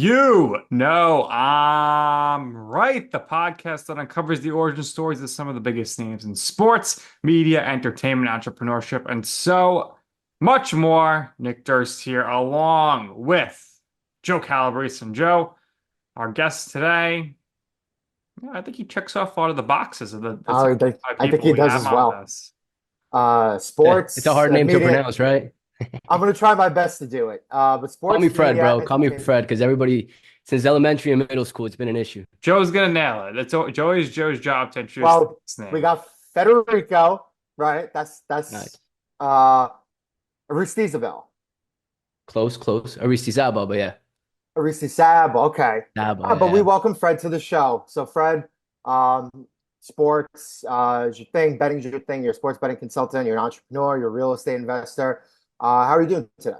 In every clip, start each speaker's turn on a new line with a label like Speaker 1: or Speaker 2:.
Speaker 1: You know, I'm right. The podcast that uncovers the origin stories of some of the biggest names in sports, media, entertainment, entrepreneurship, and so much more. Nick Durst here, along with Joe Calabrese and Joe, our guest today. Yeah, I think he checks off a lot of the boxes of the
Speaker 2: I
Speaker 1: top
Speaker 2: think,
Speaker 1: five
Speaker 2: I think
Speaker 1: people
Speaker 2: he
Speaker 1: we
Speaker 2: does
Speaker 1: have
Speaker 2: as
Speaker 1: on
Speaker 2: well.
Speaker 1: this.
Speaker 2: Sports,
Speaker 1: Yeah.
Speaker 3: It's a hard name to
Speaker 2: media.
Speaker 3: pronounce, right?
Speaker 2: I'm going to try my best to do it. But
Speaker 3: Call me
Speaker 2: sports,
Speaker 3: Fred,
Speaker 2: media,
Speaker 3: bro. Call me
Speaker 2: entertainment.
Speaker 3: Fred, because everybody, since elementary and middle school, it's been an issue.
Speaker 1: Joe's gonna nail it. Joey's Joe's job to introduce
Speaker 2: Well,
Speaker 1: this
Speaker 2: we
Speaker 1: name.
Speaker 2: got Federico, right? That's
Speaker 3: Nice.
Speaker 2: uh Aristizabal.
Speaker 3: Close. Aristizabal, but yeah.
Speaker 2: Aristizabal. Okay.
Speaker 3: Zabal,
Speaker 2: But we
Speaker 3: yeah.
Speaker 2: welcome Fred to the show. So Fred, um, sports is your thing, betting's your thing. You're a sports betting consultant. You're an entrepreneur. You're a real estate investor. How are you doing today?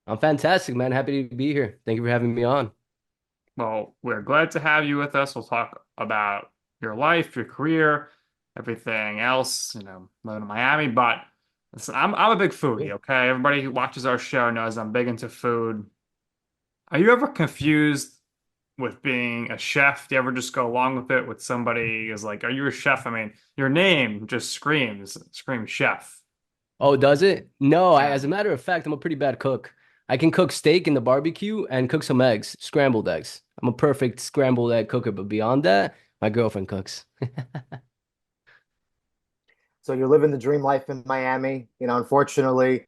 Speaker 3: I'm fantastic, man. Happy to be here. Thank you for having me on.
Speaker 1: Well, we're glad to have you with us. We'll talk about your life, your career, everything else, living in Miami. But listen, I'm a big foodie,
Speaker 3: Cool.
Speaker 1: okay? Everybody who watches our show knows I'm big into food. Are you ever confused with being a chef? Do you ever just go along with it with somebody who's like, are you a chef? I mean, your name just screams chef.
Speaker 3: Oh, does it? No,
Speaker 1: Yeah.
Speaker 3: as a matter of fact, I'm a pretty bad cook. I can cook steak in the barbecue and cook some eggs, scrambled eggs. I'm a perfect scrambled egg cooker, but beyond that, my girlfriend cooks.
Speaker 2: So you're living the dream life in Miami. Unfortunately,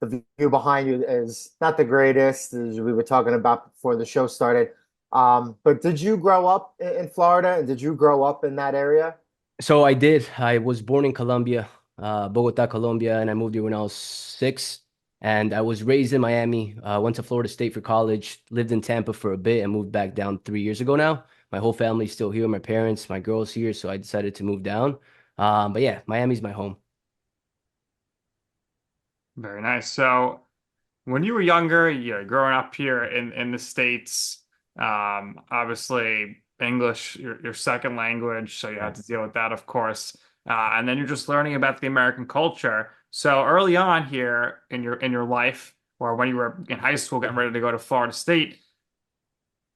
Speaker 2: the view behind you is not the greatest, as we were talking about before the show started. But did you grow up in Florida? And did you grow up in that area?
Speaker 3: So I did. I was born in Colombia, Bogota, Colombia, and I moved here when I was 6. And I was raised in Miami. Went to Florida State for college. Lived in Tampa for a bit and moved back down 3 years ago now. My whole family's still here. My parents, my girl's here, so I decided to move down. But yeah, Miami's my home.
Speaker 1: Very nice. So, when you were younger, you're growing up here in the States, obviously English, your second language, so you had
Speaker 3: Right.
Speaker 1: to deal with that, of course. And then you're just learning about the American culture. So early on here in your life, or when you were in high school getting ready to go to Florida State,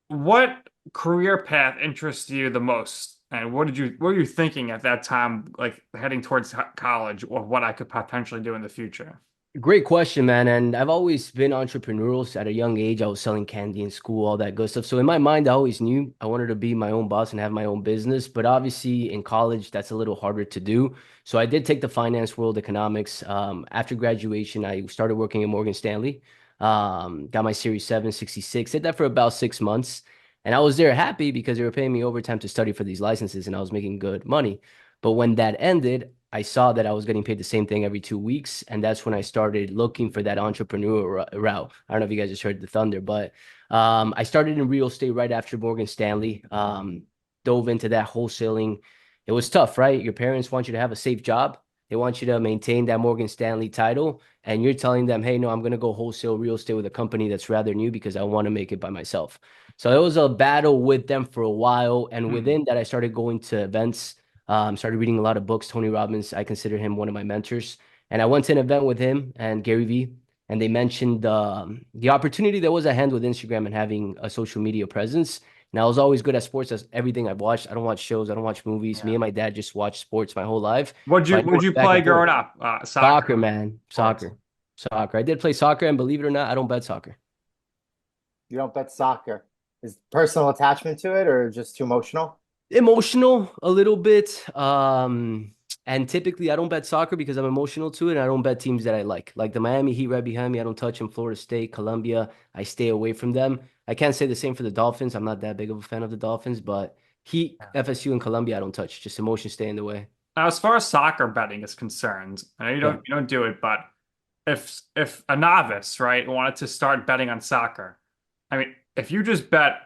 Speaker 1: what career path interests you the most? And what were you thinking at that time, like heading towards college, or what I could potentially do in the future?
Speaker 3: Great question, man. And I've always been entrepreneurial. So at a young age, I was selling candy in school, all that good stuff. So in my mind, I always knew I wanted to be my own boss and have my own business. But obviously, in college, that's a little harder to do. So I did take the finance world, economics. After graduation, I started working at Morgan Stanley. Got my Series 766. Did that for about 6 months. And I was there happy because they were paying me overtime to study for these licenses and I was making good money. But when that ended, I saw that I was getting paid the same thing every 2 weeks, and that's when I started looking for that entrepreneur route. I don't know if you guys just heard the thunder, but I started in real estate right after Morgan Stanley. Dove into that wholesaling. It was tough, right? Your parents want you to have a safe job. They want you to maintain that Morgan Stanley title, and you're telling them, "Hey, no, I'm going to go wholesale real estate with a company that's rather new because I want to make it by myself." So it was a battle with them for a while, and
Speaker 1: Hmm.
Speaker 3: within that, I started going to events. Started reading a lot of books. Tony Robbins, I consider him one of my mentors. And I went to an event with him and Gary Vee, and they mentioned the opportunity that was at hand with Instagram and having a social media presence. And I was always good at sports. That's everything I've watched. I don't watch shows. I don't watch movies. Me
Speaker 1: Yeah.
Speaker 3: and my dad just watch sports my whole life.
Speaker 1: What'd
Speaker 3: So
Speaker 1: you
Speaker 3: I know
Speaker 1: what'd you
Speaker 3: it back
Speaker 1: play
Speaker 3: and forth.
Speaker 1: growing up? Soccer,
Speaker 3: Soccer, man.
Speaker 1: sports.
Speaker 3: Soccer. I did play soccer, and believe it or not, I don't bet soccer.
Speaker 2: You don't bet soccer. Is personal attachment to it or just too emotional?
Speaker 3: Emotional a little bit. And typically I don't bet soccer because I'm emotional to it, and I don't bet teams that I like the Miami Heat right behind me. I don't touch them. Florida State, Columbia, I stay away from them. I can't say the same for the Dolphins. I'm not that big of a fan of the Dolphins, but Heat,
Speaker 1: Yeah.
Speaker 3: FSU, and Columbia I don't touch. Just emotions stay in the way.
Speaker 1: Now, as far as soccer betting is concerned, I know you
Speaker 3: Yeah.
Speaker 1: don't do it, but if a novice, right, wanted to start betting on soccer, I mean, if you just bet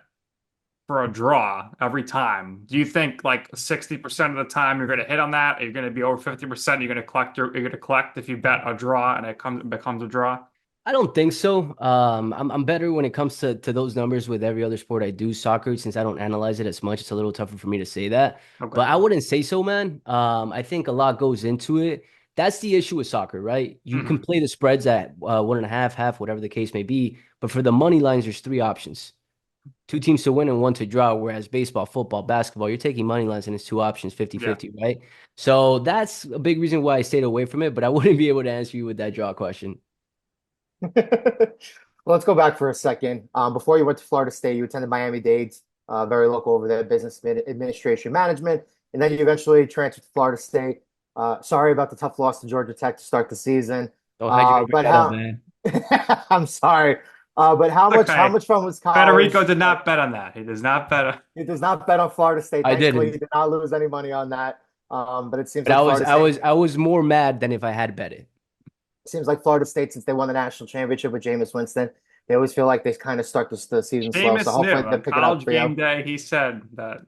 Speaker 1: for a draw every time, do you think like 60% of the time you're going to hit on that? Are you going to be over 50%? You're going to collect if you bet a draw and becomes a draw?
Speaker 3: I don't think so. I'm better when it comes to those numbers with every other sport I do. Soccer, since I don't analyze it as much, it's a little tougher for me to say that.
Speaker 1: Okay.
Speaker 3: But I wouldn't say so, man. I think a lot goes into it. That's the issue with soccer, right? You can
Speaker 1: Hmm.
Speaker 3: play the spreads at 1.5, half, whatever the case may be. But for the money lines, there's three options. two teams to win and one to draw. Whereas baseball, football, basketball, you're taking money lines and it's two options, 50
Speaker 1: Yeah.
Speaker 3: 50, right? So that's a big reason why I stayed away from it, but I wouldn't be able to answer you with that draw question.
Speaker 2: Well, let's go back for a second. Before you went to Florida State, you attended Miami Dade, very local over there, administration management, and then you eventually transferred to Florida State. Sorry about the tough loss to Georgia Tech to start the season.
Speaker 3: Oh, how'd you bring
Speaker 2: But
Speaker 3: that up,
Speaker 2: how?
Speaker 3: man?
Speaker 2: I'm sorry. But how
Speaker 1: Okay.
Speaker 2: much fun was
Speaker 1: Federico
Speaker 2: college?
Speaker 1: did not bet on that. He does not bet on.
Speaker 2: He does not bet on Florida State.
Speaker 3: I
Speaker 2: Thankfully, he
Speaker 3: didn't.
Speaker 2: did not lose any money on that. But it seems
Speaker 3: But
Speaker 2: like Florida State
Speaker 3: I was more mad than if I had bet it.
Speaker 2: seems like Florida State, since they won the national championship with Jameis Winston, they always feel like they kind of start the season slow. So
Speaker 1: Seamus knew
Speaker 2: hopefully they
Speaker 1: on
Speaker 2: pick it up
Speaker 1: college
Speaker 2: for you.
Speaker 1: game day. He said that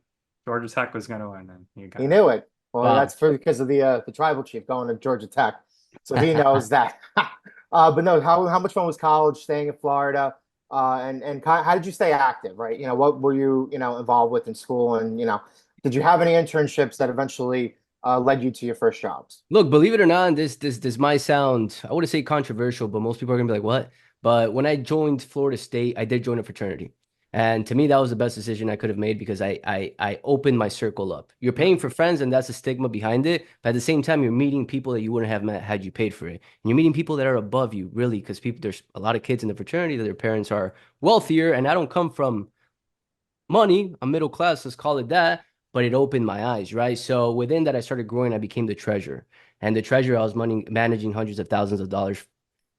Speaker 1: Georgia Tech was going to win, and he
Speaker 2: He
Speaker 1: got it.
Speaker 2: knew it. Well,
Speaker 3: Wow.
Speaker 2: that's because of the tribal chief going to Georgia Tech, so he knows that. But no, how much fun was college staying in Florida? How did you stay active? Right, what were you involved with in school, and did you have any internships that eventually led you to your first jobs?
Speaker 3: Look, believe it or not, this might sound, I wouldn't say controversial, but most people are gonna be like, what? But when I joined Florida State, I did join a fraternity. And to me, that was the best decision I could have made because I opened my circle up. You're
Speaker 1: Yeah.
Speaker 3: paying for friends, and that's the stigma behind it. But at the same time, you're meeting people that you wouldn't have met had you paid for it. And you're meeting people that are above you, really, because there's a lot of kids in the fraternity that their parents are wealthier, and I don't come from money. I'm middle class, let's call it that. But it opened my eyes, right? So within that, I started growing. I became the treasurer, and the treasurer, I was managing hundreds of thousands of dollars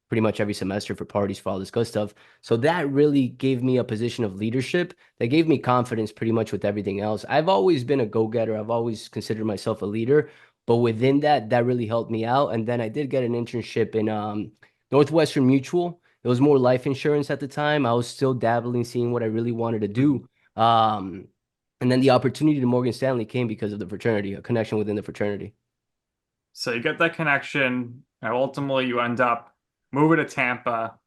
Speaker 3: pretty much every semester for parties, for all this good stuff. So that really gave me a position of leadership that gave me confidence pretty much with everything else. I've always been a go-getter. I've always considered myself a leader, but within that, that really helped me out. And then I did get an internship in Northwestern Mutual. It was more life insurance at the time. I was still dabbling, seeing what I really wanted to
Speaker 1: Mhm.
Speaker 3: do. Um, and then the opportunity to Morgan Stanley came because of the fraternity, a connection within the fraternity.
Speaker 1: So you get that connection, and ultimately you end up moving to Tampa,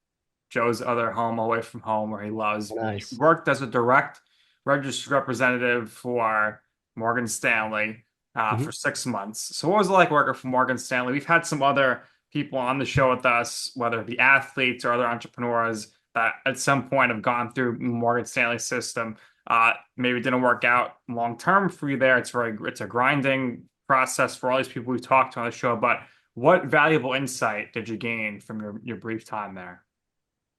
Speaker 1: Joe's other home away from home where he loves. You
Speaker 3: Nice.
Speaker 1: worked as a direct registered representative for Morgan Stanley
Speaker 3: Mhm.
Speaker 1: for 6 months. So what was it like working for Morgan Stanley? We've had some other people on the show with us, whether it be athletes or other entrepreneurs that at some point have gone through Morgan Stanley system. Maybe it didn't work out long term for you there. It's a grinding process for all these people we've talked to on the show. But what valuable insight did you gain from your brief time there?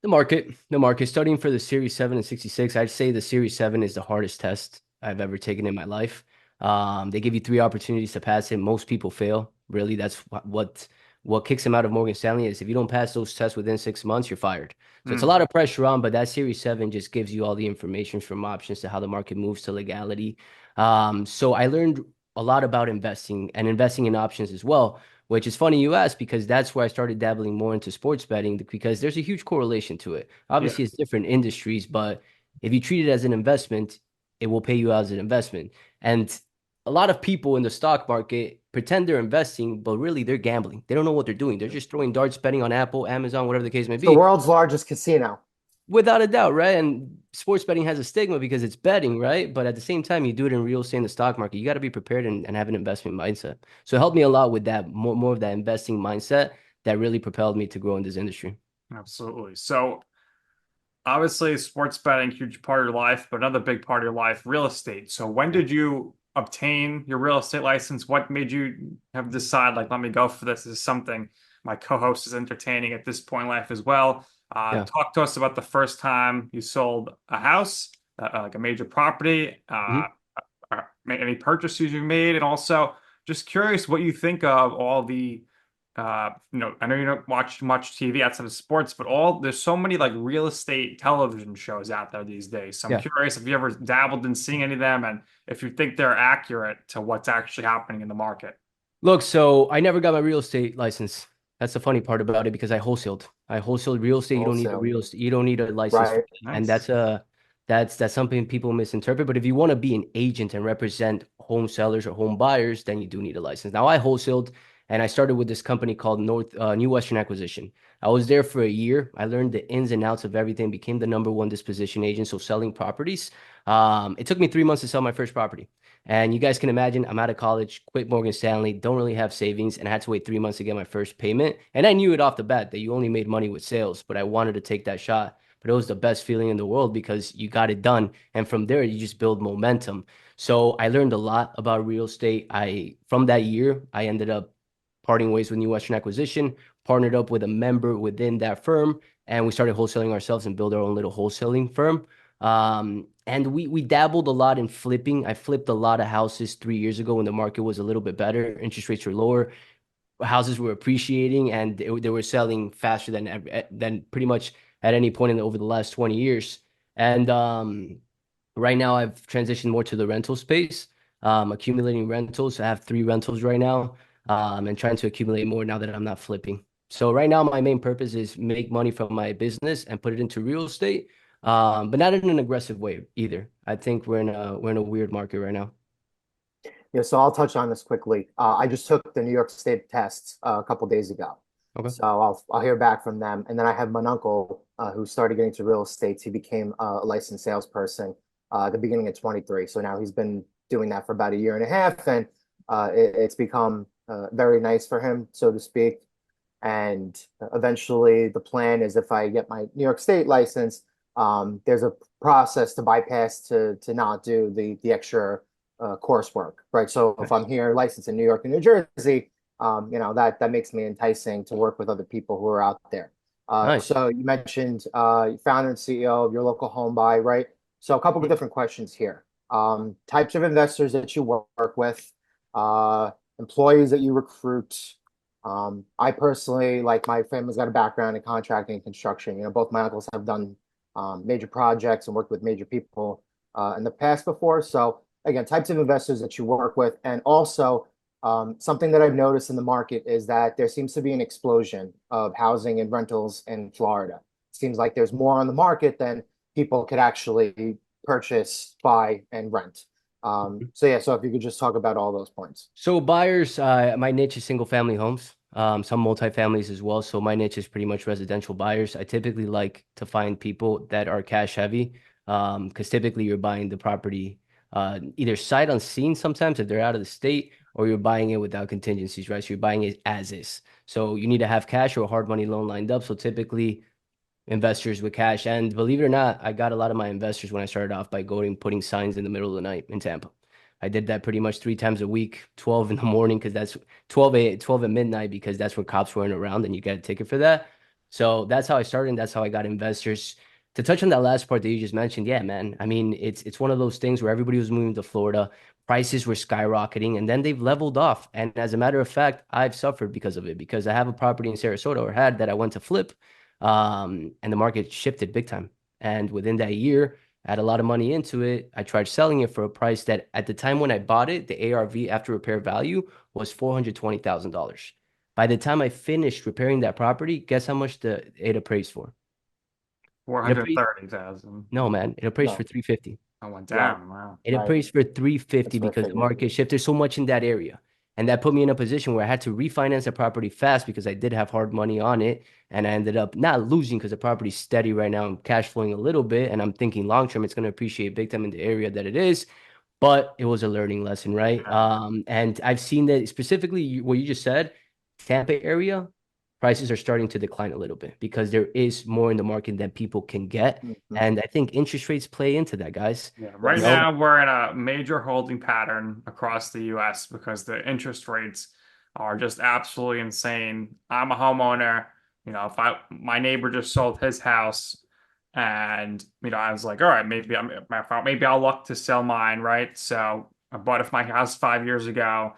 Speaker 3: The market, studying for the Series 7 and 66. I'd say the Series 7 is the hardest test I've ever taken in my life. They give you three opportunities to pass it. Most people fail. Really, that's what kicks them out of Morgan Stanley is if you don't pass those tests within 6 months, you're fired. So it's a
Speaker 1: Mm,
Speaker 3: lot of pressure on, but that Series 7 just gives you all the information from options to how the market moves to legality. So I learned a lot about investing and investing in options as well, which is funny you ask because that's where I started dabbling more into sports betting because there's a huge correlation to it.
Speaker 1: yeah.
Speaker 3: Obviously, it's different industries, but if you treat it as an investment, it will pay you out as an investment. And a lot of people in the stock market pretend they're investing, but really they're gambling. They don't know what they're doing. They're just throwing darts, betting on Apple, Amazon, whatever the case may
Speaker 2: It's the
Speaker 3: be.
Speaker 2: world's largest casino.
Speaker 3: Without a doubt, right? And sports betting has a stigma because it's betting, right? But at the same time, you do it in real estate in the stock market. You got to be prepared and have an investment mindset. So it helped me a lot with that, more of that investing mindset that really propelled me to grow in this industry.
Speaker 1: Absolutely. So obviously sports betting, huge part of your life, but another big part of your life, real estate. So when did you obtain your real estate license? What made you have decide like, let me go for this? This is something my co-host is entertaining at this point in life as well.
Speaker 3: Yeah.
Speaker 1: Talk to us about the first time you sold a house, like a major property,
Speaker 3: Mhm.
Speaker 1: any purchases you made, and also just curious what you think of all the I know you don't watch much TV outside of sports, but there's so many like real estate television shows out there these days. So I'm
Speaker 3: Yeah.
Speaker 1: curious if you ever dabbled in seeing any of them and if you think they're accurate to what's actually happening in the market.
Speaker 3: Look, so I never got my real estate license. That's the funny part about it because I wholesaled. I wholesaled real estate. You don't need a
Speaker 2: Wholesale,
Speaker 3: real estate. You don't need a license for
Speaker 2: right?
Speaker 3: that. And
Speaker 1: Nice.
Speaker 3: that's something people misinterpret. But if you want to be an agent and represent home sellers or home buyers, then you do need a license. Now I wholesaled and I started with this company called New Western Acquisition. I was there for a year. I learned the ins and outs of everything, became the number one disposition agent, so selling properties. It took me 3 months to sell my first property. And you guys can imagine, I'm out of college, quit Morgan Stanley, don't really have savings, and I had to wait 3 months to get my first payment. And I knew it off the bat that you only made money with sales, but I wanted to take that shot. but it was the best feeling in the world because you got it done. And from there, you just build momentum. So I learned a lot about real estate. From that year, I ended up parting ways with New Western Acquisition, partnered up with a member within that firm, and we started wholesaling ourselves and build our own little wholesaling firm. And we dabbled a lot in flipping. I flipped a lot of houses 3 years ago when the market was a little bit better, interest rates were lower, houses were appreciating, and they were selling faster than pretty much at any point over the last 20 years. And right now, I've transitioned more to the rental space, accumulating rentals. I have 3 rentals right now, and trying to accumulate more now that I'm not flipping. So right now, my main purpose is make money from my business and put it into real estate, but not in an aggressive way either. I think we're in a weird market right now.
Speaker 2: Yeah, so I'll touch on this quickly. I just took the New York State test a couple days ago,
Speaker 3: Okay.
Speaker 2: so I'll hear back from them. And then I have my uncle who started getting to real estate. He became a licensed salesperson at the beginning of 23. So now he's been doing that for about a year and a half, and it's become very nice for him, so to speak. And eventually, the plan is if I get my New York State license, there's a process to bypass to not do the extra coursework, right? So if I'm here licensed in New York and New Jersey, that makes me enticing to work with other people who are out there.
Speaker 3: Nice.
Speaker 2: So you mentioned founder and CEO of your local home buy, right? So a couple of different questions here. Types of investors that you work with, employees that you recruit. I personally, like my family's got a background in contracting and construction. Both my uncles have done major projects and worked with major people in the past before. So again, types of investors that you work with, and also something that I've noticed in the market is that there seems to be an explosion of housing and rentals in Florida. It seems like there's more on the market than people could actually purchase, buy, and rent. So if you could just talk about all those points.
Speaker 3: So buyers, my niche is single family homes, some multifamilies as well. So my niche is pretty much residential buyers. I typically like to find people that are cash heavy, because typically you're buying the property either sight unseen sometimes if they're out of the state, or you're buying it without contingencies, right? So you're buying it as is. So you need to have cash or a hard money loan lined up. So typically investors with cash. And believe it or not, I got a lot of my investors when I started off by going putting signs in the middle of the night in Tampa. I did that pretty much 3 times a week, 12 in the morning because that's 12 at midnight because that's when cops weren't around and you get a ticket for that. So that's how I started and that's how I got investors. To touch on that last part that you just mentioned, yeah, man. I mean, it's one of those things where everybody was moving to Florida, prices were skyrocketing, and then they've leveled off. And as a matter of fact, I've suffered because of it because I have a property in Sarasota or had that I went to flip, and the market shifted big time. And within that year, I had a lot of money into it. I tried selling it for a price that at the time when I bought it, the ARV after repair value was $420,000. By the time I finished repairing that property, guess how much it appraised for? It appraised,
Speaker 1: 430,000.
Speaker 3: no, man, it appraised for
Speaker 2: No,
Speaker 3: 350.
Speaker 1: I went
Speaker 2: wow,
Speaker 1: down. Wow.
Speaker 3: It
Speaker 2: right.
Speaker 3: appraised for 350
Speaker 2: That's what I
Speaker 3: because the
Speaker 2: figured.
Speaker 3: market shifted so much in that area. And that put me in a position where I had to refinance the property fast because I did have hard money on it. And I ended up not losing because the property's steady right now. I'm cash flowing a little bit. And I'm thinking long term, it's going to appreciate big time in the area that it is. But it was a learning lesson, right?
Speaker 1: Yeah.
Speaker 3: And I've seen that specifically what you just said, Tampa area, prices are starting to decline a little bit because there is more in the market than people can get.
Speaker 2: Mhm.
Speaker 3: And I think interest rates play into that, guys.
Speaker 1: Yeah, right
Speaker 3: You
Speaker 2: Yes.
Speaker 3: know,
Speaker 1: now we're in a major holding pattern across the US because the interest rates are just absolutely insane. I'm a homeowner, if my neighbor just sold his house and I was like, all right, maybe I'll look to sell mine, right? So I bought it my house 5 years ago.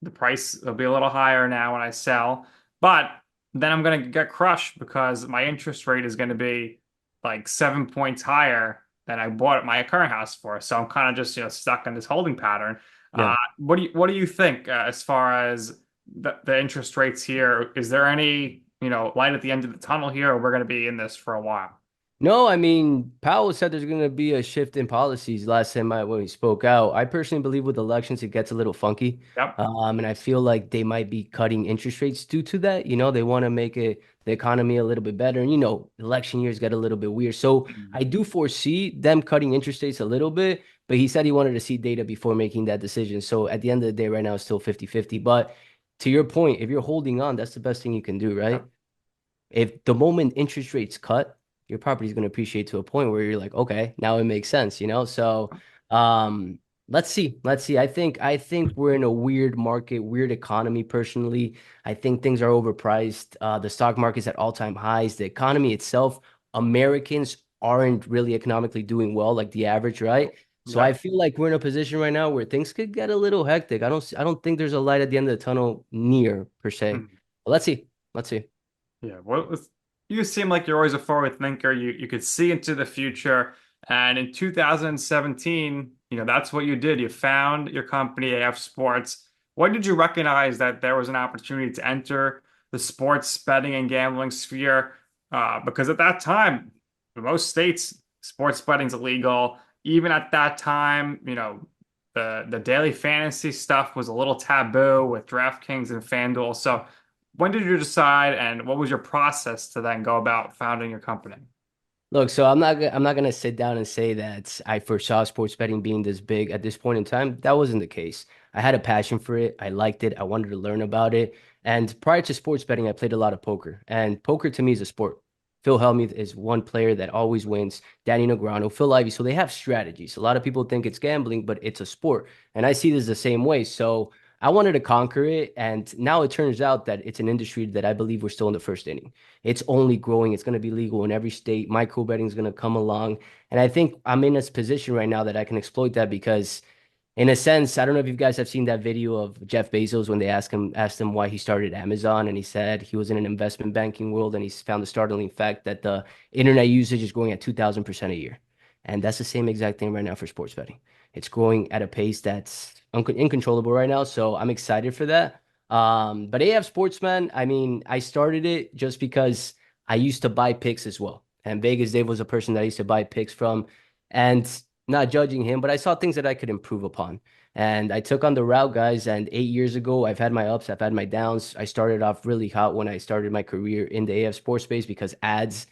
Speaker 1: The price will be a little higher now when I sell, but then I'm going to get crushed because my interest rate is going to be like 7 points higher than I bought my current house for. So I'm kind of just stuck in this holding pattern.
Speaker 3: yeah.
Speaker 1: What do you think as far as the interest rates here? Is there any light at the end of the tunnel here, or we're going to be in this for a while?
Speaker 3: No, I mean, Powell said there's going to be a shift in policies last time when he spoke out. I personally believe with elections, it gets a little funky.
Speaker 1: Yep.
Speaker 3: And I feel like they might be cutting interest rates due to that. They want to make the economy a little bit better. And, election years get a little bit weird. So I do foresee them cutting interest rates a little bit, but he said he wanted to see data before making that decision. So at the end of the day, right now, it's still 50-50. But to your point, if you're holding on, that's the best thing you can do, right?
Speaker 1: Yep.
Speaker 3: If the moment interest rates cut, your property is going to appreciate to a point where you're like, okay, now it makes sense, So, um, let's see. Let's see. I think we're in a weird market, weird economy personally. I think things are overpriced. The stock market's at all-time highs. The economy itself, Americans aren't really economically doing well, like the average, right? So I
Speaker 1: Yep.
Speaker 3: feel like we're in a position right now where things could get a little hectic. I don't think there's a light at the end of the tunnel near per se.
Speaker 1: Mhm.
Speaker 3: But let's see. Let's see.
Speaker 1: Yeah. You seem like you're always a forward thinker. You could see into the future. And in 2017, that's what you did. You found your company, AF Sports. When did you recognize that there was an opportunity to enter the sports betting and gambling sphere? Because at that time, in most states, sports betting's illegal. Even at that time, the daily fantasy stuff was a little taboo with DraftKings and FanDuel. So when did you decide, and what was your process to then go about founding your company?
Speaker 3: Look, so I'm not gonna sit down and say that I foresaw sports betting being this big at this point in time. That wasn't the case. I had a passion for it. I liked it. I wanted to learn about it. And prior to sports betting, I played a lot of poker. And poker to me is a sport. Phil Hellmuth is one player that always wins. Danny Negreanu, Phil Ivey. So they have strategies. A lot of people think it's gambling, but it's a sport. And I see this the same way. So I wanted to conquer it. And now it turns out that it's an industry that I believe we're still in the first inning. It's only growing. It's going to be legal in every state. Micro betting is going to come along. And I think I'm in this position right now that I can exploit that because, in a sense, I don't know if you guys have seen that video of Jeff Bezos when they asked him why he started Amazon, and he said he was in an investment banking world and he's found the startling fact that the internet usage is growing at 2,000% a year. And that's the same exact thing right now for sports betting. It's growing at a pace that's uncontrollable right now. So I'm excited for that. But AF Sportsman, I mean, I started it just because I used to buy picks as well. And Vegas Dave was a person that I used to buy picks from. And not judging him, but I saw things that I could improve upon. And I took on the route, guys. And 8 years ago, I've had my ups, I've had my downs. I started off really hot when I started my career in the AF sports space because ads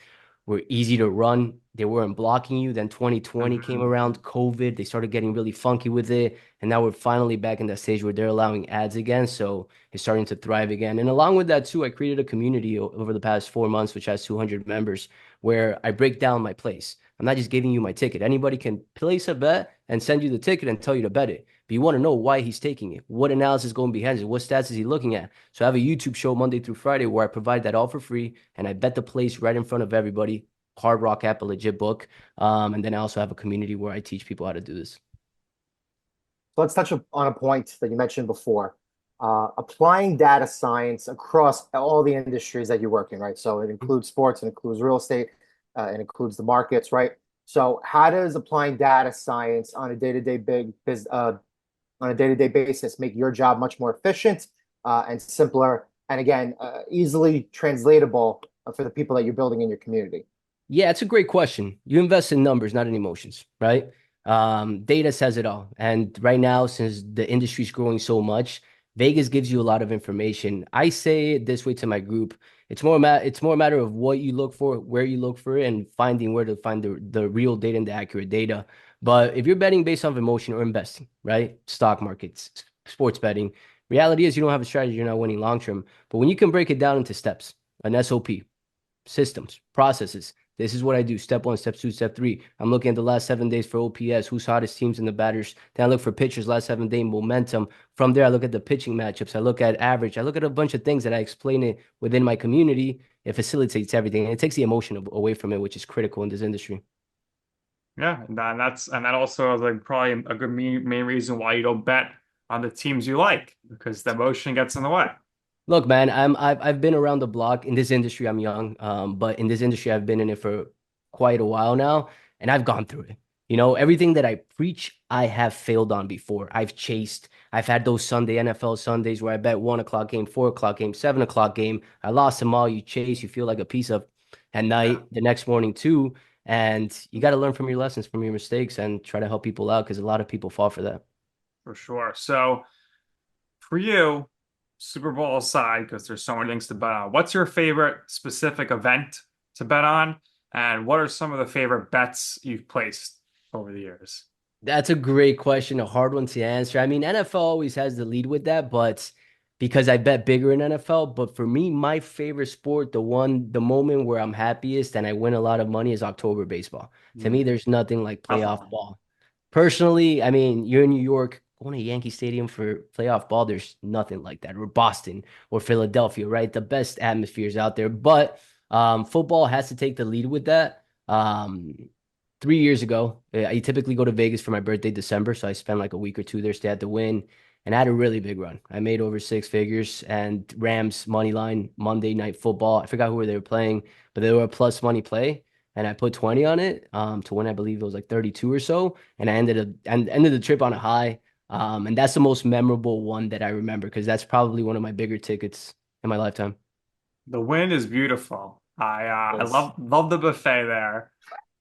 Speaker 3: were easy to run. They weren't blocking you. Then 2020 came
Speaker 1: Mhm.
Speaker 3: around, COVID. They started getting really funky with it. And now we're finally back in that stage where they're allowing ads again. So it's starting to thrive again. And along with that, too, I created a community over the past 4 months, which has 200 members, where I break down my plays. I'm not just giving you my ticket. Anybody can place a bet and send you the ticket and tell you to bet it. But you want to know why he's taking it. What analysis is going behind it? What stats is he looking at? So I have a YouTube show Monday through Friday where I provide that all for free and I bet the place right in front of everybody. Hard Rock app, a legit book. And then I also have a community where I teach people how to do this.
Speaker 2: So let's touch on a point that you mentioned before. Applying data science across all the industries that you work in, right? So it includes sports, it includes real estate, it includes the markets, right? So how does applying data science on a day-to-day on a day-to-day basis make your job much more efficient and simpler, and again, easily translatable for the people that you're building in your community?
Speaker 3: Yeah, it's a great question. You invest in numbers, not in emotions, right? Data says it all. And right now, since the industry's growing so much, Vegas gives you a lot of information. I say it this way to my group. It's more a matter of what you look for, where you look for it, and finding where to find the real data and the accurate data. But if you're betting based off emotion or investing, right? Stock markets, sports betting, reality is you don't have a strategy, you're not winning long term. But when you can break it down into steps, an SOP, systems, processes. This is what I do. Step one, step two, step three. I'm looking at the last 7 days for OPS, who's hottest teams in the batters. Then I look for pitchers, last 7 day momentum. From there, I look at the pitching matchups. I look at average. I look at a bunch of things that I explain it within my community. It facilitates everything and it takes the emotion away from it, which is critical in this industry.
Speaker 1: Yeah, and that also is like probably a good main reason why you don't bet on the teams you like because the emotion gets in the way.
Speaker 3: Look, man, I've been around the block in this industry. I'm young, but in this industry, I've been in it for quite a while now, and I've gone through it. Everything that I preach, I have failed on before. I've chased. I've had those Sunday NFL Sundays where I bet 1 o'clock game, 4 o'clock game, 7 o'clock game. I lost them all. You chase, you feel like a piece of at
Speaker 1: Yeah,
Speaker 3: night, the next morning too. And you got to learn from your lessons, from your mistakes, and try to help people out because a lot of people fall for that.
Speaker 1: for sure. So for you, Super Bowl aside, because there's so many things to bet on, what's your favorite specific event to bet on? And what are some of the favorite bets you've placed over the years?
Speaker 3: That's a great question, a hard one to answer. I mean, NFL always has the lead with that, but because I bet bigger in NFL. But for me, my favorite sport, the moment where I'm happiest and I win a lot of money is October baseball. To me, there's nothing like playoff
Speaker 1: Definitely.
Speaker 3: ball. Personally, I mean, you're in New York, going to Yankee Stadium for playoff ball, there's nothing like that. Or Boston or Philadelphia, right? The best atmospheres out there. But football has to take the lead with that. 3 years ago, I typically go to Vegas for my birthday, December. So I spent like a week or two there, stay at the win, and I had a really big run. I made over six figures and Rams money line Monday Night Football. I forgot who they were playing, but they were a plus money play. And I put 20 on it to win, I believe it was like 32 or so. And I ended the trip on a high. And that's the most memorable one that I remember because that's probably one of my bigger tickets in my lifetime.
Speaker 1: The wind is beautiful. I
Speaker 2: Yes.
Speaker 1: love the buffet there.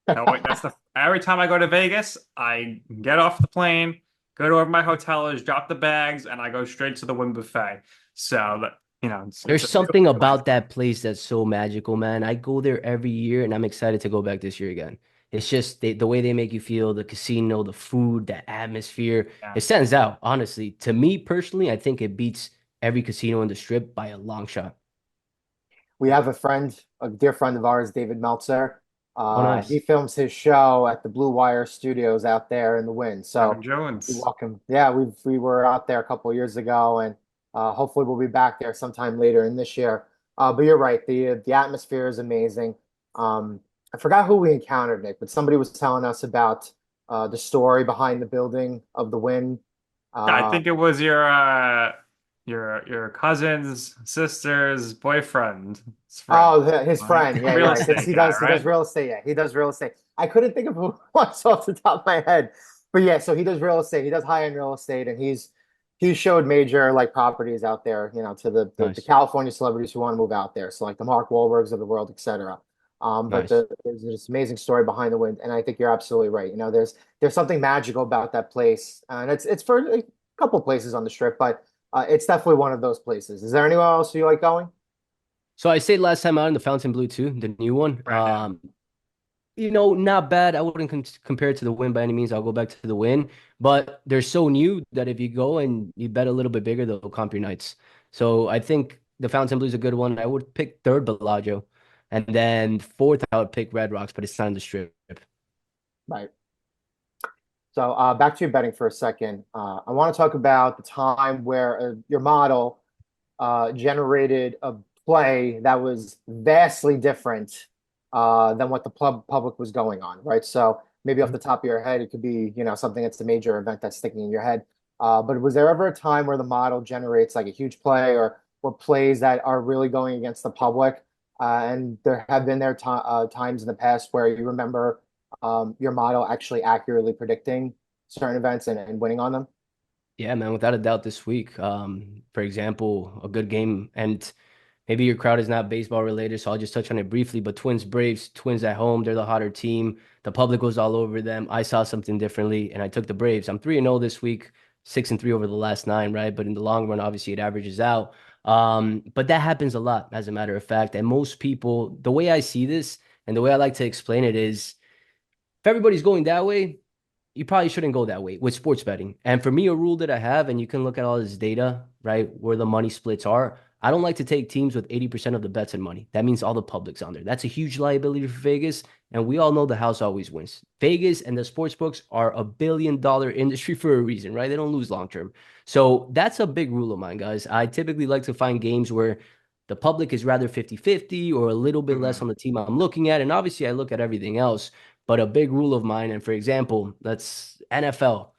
Speaker 1: No, wait, that's the every time I go to Vegas, I get off the plane, go to where my hotel is, drop the bags, and I go straight to the Wynn buffet. So that it's
Speaker 3: There's
Speaker 1: a
Speaker 3: something
Speaker 1: beautiful place.
Speaker 3: about that place that's so magical, man. I go there every year and I'm excited to go back this year again. It's just the way they make you feel, the casino, the food, the atmosphere.
Speaker 1: Yeah.
Speaker 3: It stands out, honestly. To me personally, I think it beats every casino in the strip by a long shot.
Speaker 2: We have a friend, a dear friend of ours, David Meltzer.
Speaker 3: Oh,
Speaker 2: He
Speaker 3: nice.
Speaker 2: films his show at the Blue Wire Studios out there in the wind.
Speaker 1: Kevin
Speaker 2: So you're
Speaker 1: Jones.
Speaker 2: welcome. Yeah, we were out there a couple of years ago, and hopefully we'll be back there sometime later in this year. But you're right, the atmosphere is amazing. I forgot who we encountered, Nick, but somebody was telling us about the story behind the building of the Wynn.
Speaker 1: Yeah, I
Speaker 2: Uh,
Speaker 1: think it was your cousin's sister's boyfriend's friend.
Speaker 2: Oh, his
Speaker 1: Right?
Speaker 2: friend. Yeah,
Speaker 1: Real
Speaker 2: you're right. Because
Speaker 1: estate guy,
Speaker 2: he does
Speaker 1: right?
Speaker 2: real estate. Yeah, he does real estate. I couldn't think of who it was off the top of my head, but yeah. So he does real estate. He does high end real estate, and he's showed major like properties out there. To the
Speaker 3: Nice.
Speaker 2: California celebrities who want to move out there. So like the Mark Wahlbergs of the world, etc. But
Speaker 3: Nice.
Speaker 2: there's this amazing story behind the wind, and I think you're absolutely right. There's something magical about that place, and it's for a couple places on the strip, but it's definitely one of those places. Is there anywhere else you like going?
Speaker 3: So I stayed last time out in the Fontainebleau 2, the new one.
Speaker 1: Brand new.
Speaker 3: Not bad. I wouldn't compare it to the win by any means. I'll go back to the win, but they're so new that if you go and you bet a little bit bigger, they'll comp your nights. So I think the Fontainebleau is a good one. I would pick third Bellagio, and then fourth I would pick Red Rocks, but it's not on the strip.
Speaker 2: Right. So back to your betting for a second. I want to talk about the time where your model generated a play that was vastly different than what the public was going on, right? So maybe off
Speaker 3: Mhm.
Speaker 2: the top of your head, it could be, something that's a major event that's sticking in your head. But was there ever a time where the model generates like a huge play or plays that are really going against the public? And there have been times in the past where you remember your model actually accurately predicting certain events and winning on them.
Speaker 3: Yeah, man, without a doubt this week. For example, a good game, and maybe your crowd is not baseball related, so I'll just touch on it briefly. But Twins Braves, Twins at home, they're the hotter team. The public was all over them. I saw something differently, and I took the Braves. I'm 3-0 this week, 6-3 over the last nine, right? But in the long run, obviously, it averages out. But that happens a lot, as a matter of fact. And most people, the way I see this and the way I like to explain it is, if everybody's going that way, you probably shouldn't go that way with sports betting. And for me, a rule that I have, and you can look at all this data, right, where the money splits are. I don't like to take teams with 80% of the bets and money. That means all the public's on there. That's a huge liability for Vegas. And we all know the house always wins. Vegas and the sports books are $1 billion industry for a reason, right? They don't lose long term. So that's a big rule of mine, guys. I typically like to find games where the public is rather 50-50 or a little bit less
Speaker 1: Mhm.
Speaker 3: on the team I'm looking at. And obviously, I look at everything else. But a big rule of mine, and for example, let's NFL,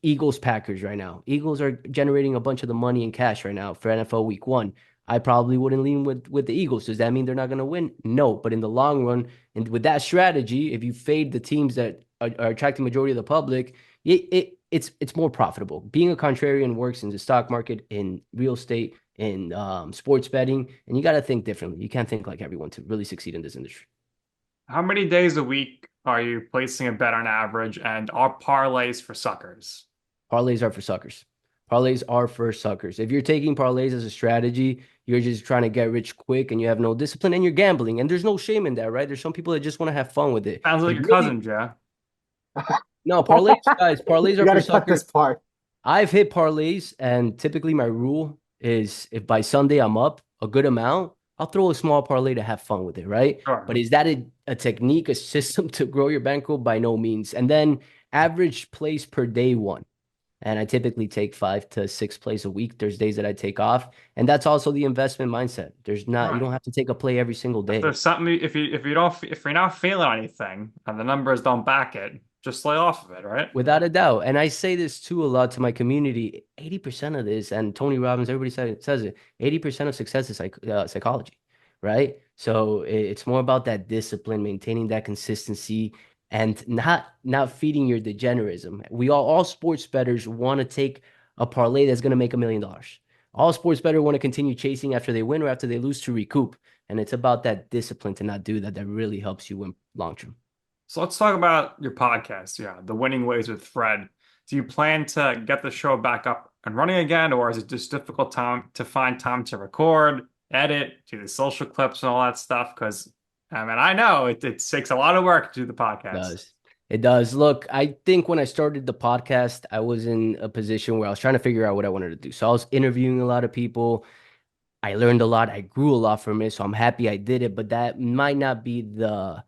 Speaker 3: Eagles Packers right now. Eagles are generating a bunch of the money in cash right now for NFL Week 1. I probably wouldn't lean with the Eagles. Does that mean they're not going to win? No. But in the long run, and with that strategy, if you fade the teams that are attracting majority of the public, it's more profitable. Being a contrarian works in the stock market, in real estate, in sports betting, and you got to think differently. You can't think like everyone to really succeed in this industry.
Speaker 1: How many days a week are you placing a bet on average, and are parlays for suckers?
Speaker 3: Parlays are for suckers. Parlays are for suckers. If you're taking parlays as a strategy, you're just trying to get rich quick and you have no discipline and you're gambling. And there's no shame in that, right? There's some people that just want to have fun with it.
Speaker 1: Sounds like
Speaker 3: If
Speaker 1: your
Speaker 3: you really,
Speaker 1: cousin, Joe.
Speaker 3: no, parlays, guys, parlays
Speaker 2: You
Speaker 3: are
Speaker 2: got
Speaker 3: for
Speaker 2: to cut
Speaker 3: suckers.
Speaker 2: this part.
Speaker 3: I've hit parlays, and typically my rule is if by Sunday I'm up a good amount, I'll throw a small parlay to have fun with it, right? But
Speaker 1: Sure.
Speaker 3: is that a technique, a system to grow your bankroll? By no means. And then average plays per day one. And I typically take 5 to 6 plays a week. There's days that I take off. And that's also the investment mindset. You don't
Speaker 1: Right.
Speaker 3: have to take a play every single
Speaker 1: If
Speaker 3: day.
Speaker 1: there's something, if you're not feeling anything and the numbers don't back it, just lay off of it, right?
Speaker 3: Without a doubt. And I say this too a lot to my community. 80% of this, and Tony Robbins, everybody says it, 80% of success is psychology, right? So it's more about that discipline, maintaining that consistency, and not feeding your degenerism. All sports bettors want to take a parlay that's going to make $1 million. All sports bettors want to continue chasing after they win or after they lose to recoup. And it's about that discipline to not do that that really helps you win long term.
Speaker 1: So let's talk about your podcast. Yeah, The Winning Ways with Fred. Do you plan to get the show back up and running again, or is it just difficult time to find time to record, edit, do the social clips and all that stuff? Because I mean, I know it takes a lot of work to do the podcast.
Speaker 3: Does. It does. Look, I think when I started the podcast, I was in a position where I was trying to figure out what I wanted to do. So I was interviewing a lot of people. I learned a lot. I grew a lot from it. So I'm happy I did it, but that might not be the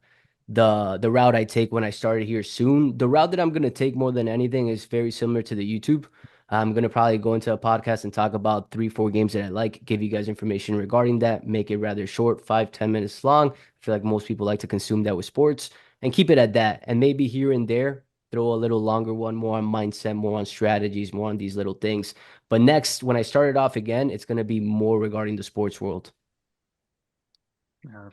Speaker 3: route I take when I started here soon. The route that I'm going to take more than anything is very similar to the YouTube. I'm going to probably go into a podcast and talk about 3, 4 games that I like, give you guys information regarding that, make it rather short, 5, 10 minutes long. I feel like most people like to consume that with sports and keep it at that. And maybe here and there, throw a little longer one, more on mindset, more on strategies, more on these little things. But next, when I start it off again, it's going to be more regarding the sports world.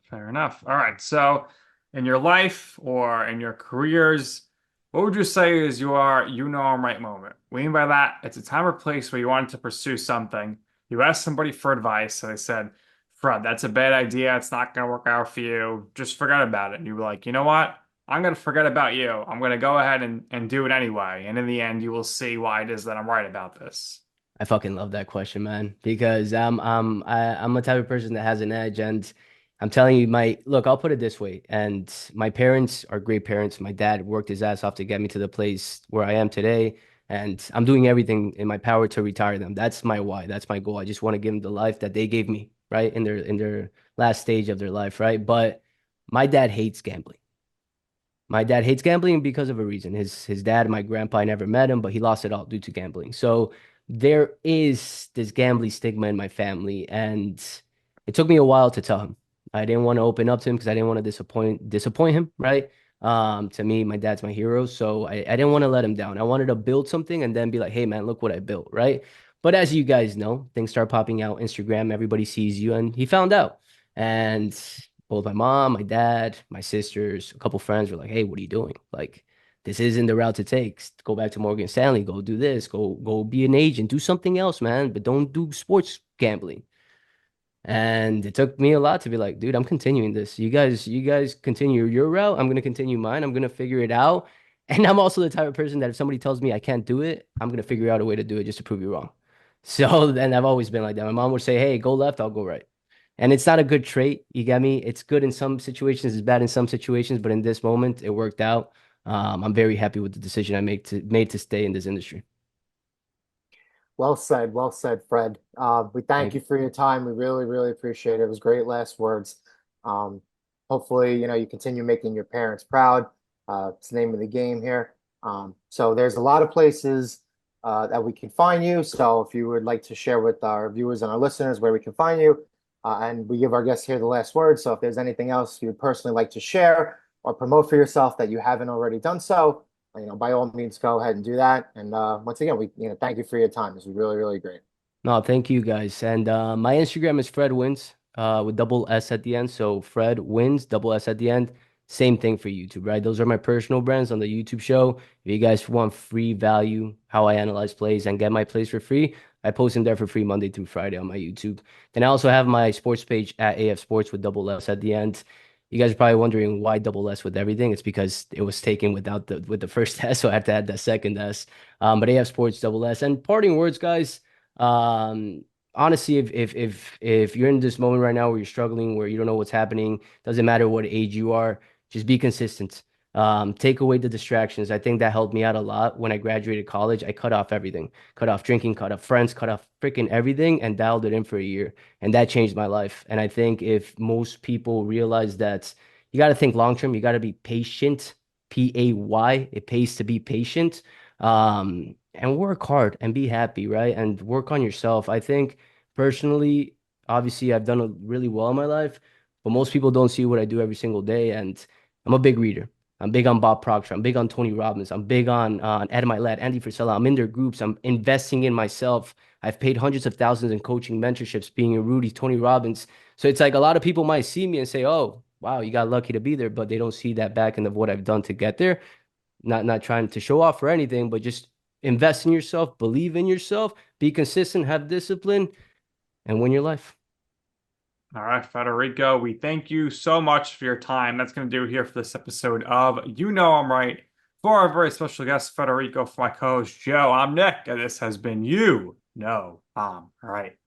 Speaker 1: Fair enough. All right. So, in your life or in your careers, what would you say is your you know I'm right moment? What I mean by that, it's a time or place where you wanted to pursue something. You asked somebody for advice, so they said, Fred, that's a bad idea. It's not going to work out for you. Just forget about it. And you were like, you know what? I'm going to forget about you. I'm going to go ahead and do it anyway. And in the end, you will see why it is that I'm right about this.
Speaker 3: I fucking love that question, man, because I'm a type of person that has an edge, and I'm telling you, my look, I'll put it this way, and my parents are great parents. My dad worked his ass off to get me to the place where I am today, and I'm doing everything in my power to retire them. That's my why. That's my goal. I just want to give them the life that they gave me, right, in their last stage of their life, right? But my dad hates gambling. My dad hates gambling because of a reason. His dad, my grandpa, I never met him, but he lost it all due to gambling. So there is this gambling stigma in my family, and it took me a while to tell him. I didn't want to open up to him because I didn't want to disappoint him, right? To me, my dad's my hero, so I didn't want to let him down. I wanted to build something and then be like, hey man, look what I built, right? But as you guys know, things start popping out, Instagram, everybody sees you, and he found out. And both my mom, my dad, my sisters, a couple friends were like, "Hey, what are you doing? Like, this isn't the route to take. Go back to Morgan Stanley. Go do this. Go be an agent. Do something else, man. But don't do sports gambling." And it took me a lot to be like, "Dude, I'm continuing this. You guys continue your route. I'm gonna continue mine. I'm gonna figure it out." And I'm also the type of person that if somebody tells me I can't do it, I'm gonna figure out a way to do it just to prove you wrong. So then I've always been like that. My mom would say, "Hey, go left, I'll go right." And it's not a good trait. You get me? It's good in some situations, it's bad in some situations, but in this moment, it worked out. I'm very happy with the decision I made to stay in this industry.
Speaker 2: Well said, Fred. We thank
Speaker 3: Thank
Speaker 2: you
Speaker 3: you.
Speaker 2: for your time. We really, really appreciate it. It was great last words. Um, hopefully, you continue making your parents proud. It's the name of the game here. So there's a lot of places that we can find you. So if you would like to share with our viewers and our listeners where we can find you, and we give our guests here the last word. So if there's anything else you would personally like to share or promote for yourself that you haven't already done so, by all means, go ahead and do that. And once again, thank you for your time. This was really, really great.
Speaker 3: No, thank you guys. And my Instagram is Fred Wins with double S at the end. So Fred Wins, double S at the end. Same thing for YouTube, right? Those are my personal brands on the YouTube show. If you guys want free value, how I analyze plays and get my plays for free, I post them there for free Monday through Friday on my YouTube. Then I also have my sports page at AF Sports with double S at the end. You guys are probably wondering why double S with everything. It's because it was taken with the first S, so I had to add that second S. But AF Sports double S. And parting words, guys. Honestly, if you're in this moment right now where you're struggling, where you don't know what's happening, doesn't matter what age you are, just be consistent. Take away the distractions. I think that helped me out a lot when I graduated college. I cut off everything, cut off drinking, cut off friends, cut off freaking everything, and dialed it in for a year. And that changed my life. And I think if most people realize that you got to think long term, you got to be patient, PAY. It pays to be patient. And work hard and be happy, right? And work on yourself. I think personally, obviously, I've done really well in my life, but most people don't see what I do every single day. And I'm a big reader. I'm big on Bob Proctor. I'm big on Tony Robbins. I'm big on Ed Milet, Andy Frisella. I'm in their groups. I'm investing in myself. I've paid hundreds of thousands in coaching mentorships, being a Rudy, Tony Robbins. So it's like a lot of people might see me and say, "Oh, wow, you got lucky to be there," but they don't see that back end of what I've done to get there. Not trying to show off or anything, but just invest in yourself, believe in yourself, be consistent, have discipline, and win your life.
Speaker 1: All right, Federico, we thank you so much for your time. That's going to do it here for this episode of You Know I'm Right. For our very special guest, Federico, for my co-host, Joe, I'm Nick, and this has been You Know I'm Right.